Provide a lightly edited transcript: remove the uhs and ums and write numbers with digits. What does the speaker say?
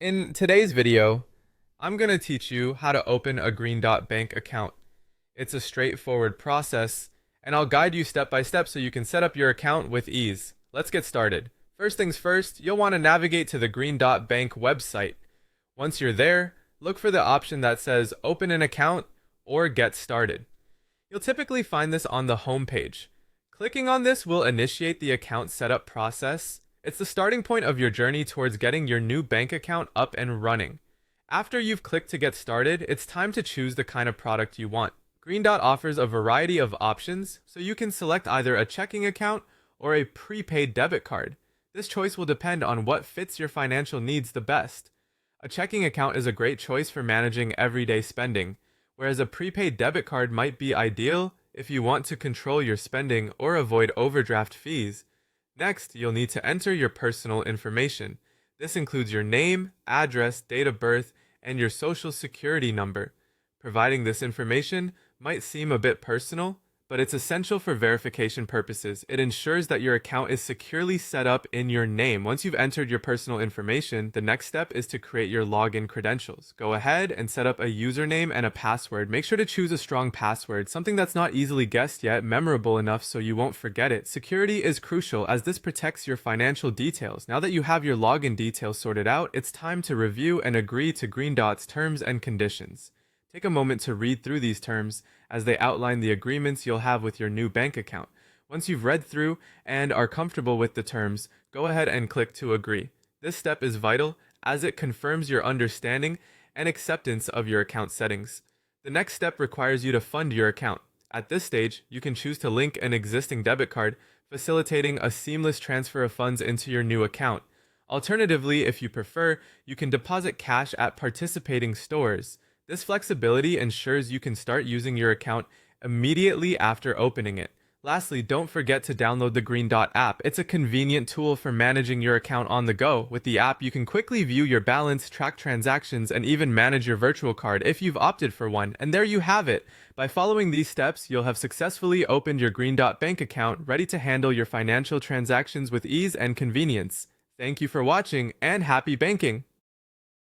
In today's video, I'm going to teach you how to open a Green Dot Bank account. It's a straightforward process, and I'll guide you step by step so you can set up your account with ease. Let's get started. First things first, you'll want to navigate to the Green Dot Bank website. Once you're there, look for the option that says Open an Account or Get Started. You'll typically find this on the home page. Clicking on this will initiate the account setup process. It's the starting point of your journey towards getting your new bank account up and running. After you've clicked to get started, it's time to choose the kind of product you want. Green Dot offers a variety of options, so you can select either a checking account or a prepaid debit card. This choice will depend on what fits your financial needs the best. A checking account is a great choice for managing everyday spending, whereas a prepaid debit card might be ideal if you want to control your spending or avoid overdraft fees. Next, you'll need to enter your personal information. This includes your name, address, date of birth, and your social security number. Providing this information might seem a bit personal, but it's essential for verification purposes. It ensures that your account is securely set up in your name. Once you've entered your personal information, the next step is to create your login credentials. Go ahead and set up a username and a password. Make sure to choose a strong password, something that's not easily guessed yet, memorable enough so you won't forget it. Security is crucial as this protects your financial details. Now that you have your login details sorted out, it's time to review and agree to Green Dot's terms and conditions. Take a moment to read through these terms as they outline the agreements you'll have with your new bank account. Once you've read through and are comfortable with the terms, go ahead and click to agree. This step is vital as it confirms your understanding and acceptance of your account settings. The next step requires you to fund your account. At this stage, you can choose to link an existing debit card, facilitating a seamless transfer of funds into your new account. Alternatively, if you prefer, you can deposit cash at participating stores. This flexibility ensures you can start using your account immediately after opening it. Lastly, don't forget to download the Green Dot app. It's a convenient tool for managing your account on the go. With the app, you can quickly view your balance, track transactions, and even manage your virtual card if you've opted for one. And there you have it. By following these steps, you'll have successfully opened your Green Dot bank account, ready to handle your financial transactions with ease and convenience. Thank you for watching, and happy banking!